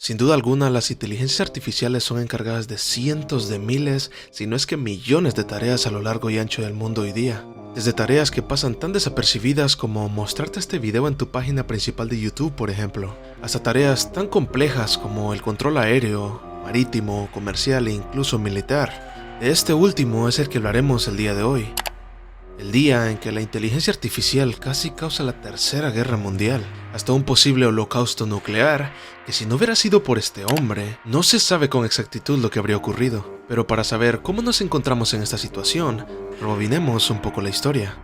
Sin duda alguna, las inteligencias artificiales son encargadas de cientos de miles, si no es que millones de tareas a lo largo y ancho del mundo hoy día. Desde tareas que pasan tan desapercibidas como mostrarte este video en tu página principal de YouTube, por ejemplo, hasta tareas tan complejas como el control aéreo, marítimo, comercial e incluso militar. De este último es el que hablaremos el día de hoy. El día en que la inteligencia artificial casi causa la tercera guerra mundial, hasta un posible holocausto nuclear, que si no hubiera sido por este hombre, no se sabe con exactitud lo que habría ocurrido. Pero para saber cómo nos encontramos en esta situación, rebobinemos un poco la historia.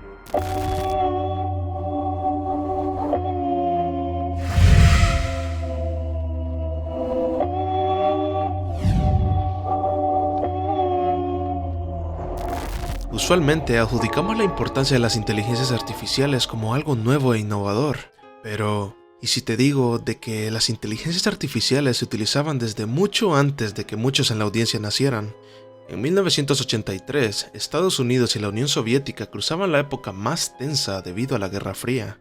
Usualmente adjudicamos la importancia de las inteligencias artificiales como algo nuevo e innovador, pero ¿y si te digo de que las inteligencias artificiales se utilizaban desde mucho antes de que muchos en la audiencia nacieran? En 1983, Estados Unidos y la Unión Soviética cruzaban la época más tensa debido a la Guerra Fría.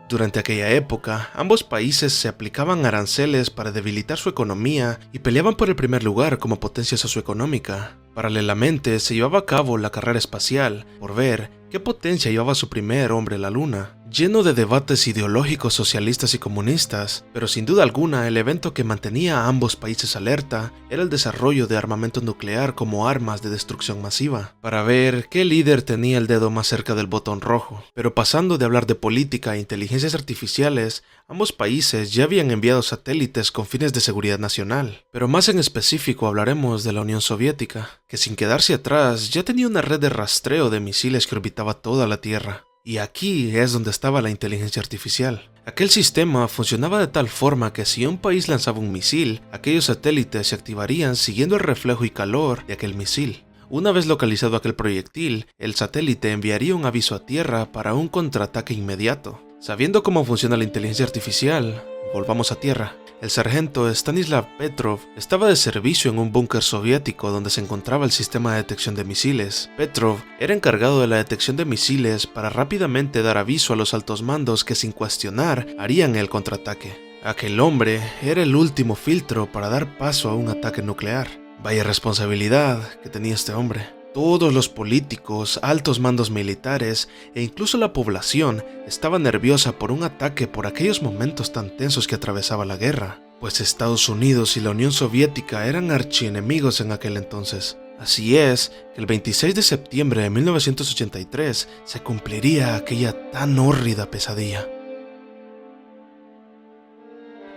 Durante aquella época, ambos países se aplicaban aranceles para debilitar su economía y peleaban por el primer lugar como potencia socioeconómica. Paralelamente, se llevaba a cabo la carrera espacial por ver qué potencia llevaba su primer hombre a la luna, lleno de debates ideológicos socialistas y comunistas, pero sin duda alguna el evento que mantenía a ambos países alerta era el desarrollo de armamento nuclear como armas de destrucción masiva, para ver qué líder tenía el dedo más cerca del botón rojo. Pero pasando de hablar de política e inteligencias artificiales, ambos países ya habían enviado satélites con fines de seguridad nacional, pero más en específico hablaremos de la Unión Soviética, que sin quedarse atrás ya tenía una red de rastreo de misiles que orbitaba toda la Tierra. Y aquí es donde estaba la inteligencia artificial. Aquel sistema funcionaba de tal forma que si un país lanzaba un misil, aquellos satélites se activarían siguiendo el reflejo y calor de aquel misil. Una vez localizado aquel proyectil, el satélite enviaría un aviso a Tierra para un contraataque inmediato. Sabiendo cómo funciona la inteligencia artificial, volvamos a Tierra. El sargento Stanislav Petrov estaba de servicio en un búnker soviético donde se encontraba el sistema de detección de misiles. Petrov era encargado de la detección de misiles para rápidamente dar aviso a los altos mandos que sin cuestionar harían el contraataque. Aquel hombre era el último filtro para dar paso a un ataque nuclear. Vaya responsabilidad que tenía este hombre. Todos los políticos, altos mandos militares e incluso la población estaba nerviosa por un ataque por aquellos momentos tan tensos que atravesaba la guerra, pues Estados Unidos y la Unión Soviética eran archienemigos en aquel entonces. Así es que el 26 de septiembre de 1983 se cumpliría aquella tan hórrida pesadilla.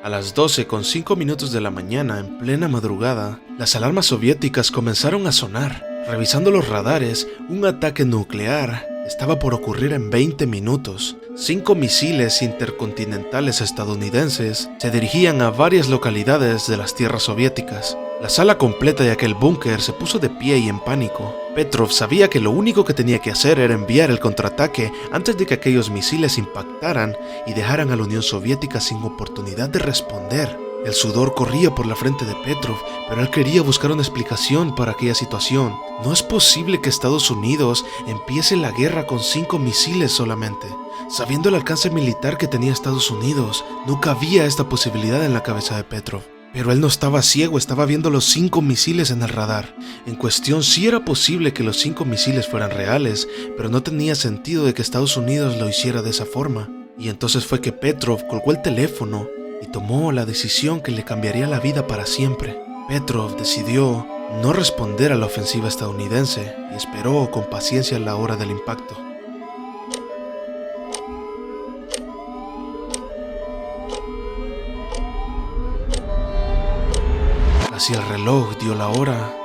A las 12:05 de la mañana, en plena madrugada, las alarmas soviéticas comenzaron a sonar. Revisando los radares, un ataque nuclear estaba por ocurrir en 20 minutos. 5 misiles intercontinentales estadounidenses se dirigían a varias localidades de las tierras soviéticas. La sala completa de aquel búnker se puso de pie y en pánico. Petrov sabía que lo único que tenía que hacer era enviar el contraataque antes de que aquellos misiles impactaran y dejaran a la Unión Soviética sin oportunidad de responder. El sudor corría por la frente de Petrov, pero él quería buscar una explicación para aquella situación. No es posible que Estados Unidos empiece la guerra con 5 misiles solamente. Sabiendo el alcance militar que tenía Estados Unidos, no cabía esta posibilidad en la cabeza de Petrov. Pero él no estaba ciego, estaba viendo los 5 misiles en el radar. En cuestión, sí era posible que los 5 misiles fueran reales, pero no tenía sentido de que Estados Unidos lo hiciera de esa forma. Y entonces fue que Petrov colgó el teléfono y tomó la decisión que le cambiaría la vida para siempre. Petrov decidió no responder a la ofensiva estadounidense y esperó con paciencia la hora del impacto. Así el reloj dio la hora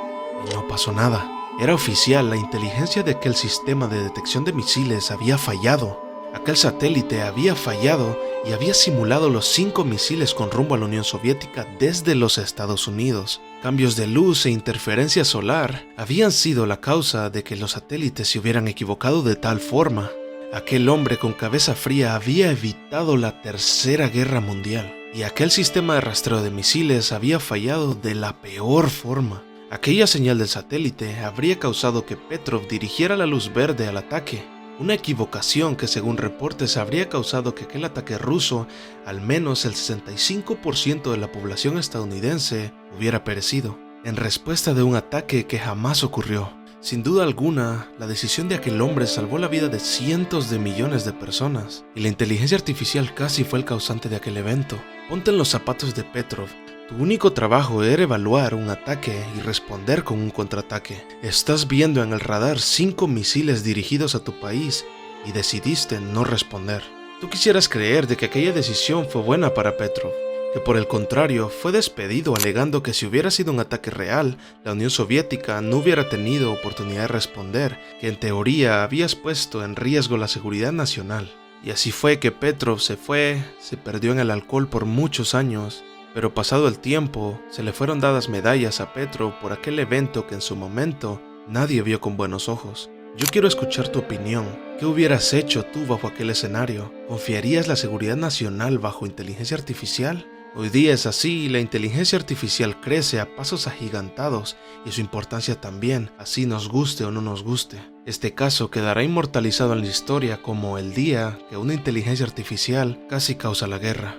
y no pasó nada. Era oficial, la inteligencia de aquel sistema de detección de misiles había fallado. Aquel satélite había fallado y había simulado los 5 misiles con rumbo a la Unión Soviética desde los Estados Unidos. Cambios de luz e interferencia solar habían sido la causa de que los satélites se hubieran equivocado de tal forma. Aquel hombre con cabeza fría había evitado la tercera guerra mundial, y aquel sistema de rastreo de misiles había fallado de la peor forma. Aquella señal del satélite habría causado que Petrov dirigiera la luz verde al ataque. Una equivocación que según reportes habría causado que aquel ataque ruso, al menos el 65% de la población estadounidense, hubiera perecido, en respuesta de un ataque que jamás ocurrió. Sin duda alguna, la decisión de aquel hombre salvó la vida de cientos de millones de personas, y la inteligencia artificial casi fue el causante de aquel evento. Ponte en los zapatos de Petrov. Tu único trabajo era evaluar un ataque y responder con un contraataque. Estás viendo en el radar 5 misiles dirigidos a tu país y decidiste no responder. Tú quisieras creer de que aquella decisión fue buena para Petrov, que por el contrario fue despedido alegando que si hubiera sido un ataque real, la Unión Soviética no hubiera tenido oportunidad de responder, que en teoría habías puesto en riesgo la seguridad nacional. Y así fue que Petrov se perdió en el alcohol por muchos años, pero pasado el tiempo, se le fueron dadas medallas a Petrov por aquel evento que en su momento nadie vio con buenos ojos. Yo quiero escuchar tu opinión. ¿Qué hubieras hecho tú bajo aquel escenario? ¿Confiarías la seguridad nacional bajo inteligencia artificial? Hoy día es así, la inteligencia artificial crece a pasos agigantados y su importancia también, así nos guste o no nos guste. Este caso quedará inmortalizado en la historia como el día que una inteligencia artificial casi causa la guerra.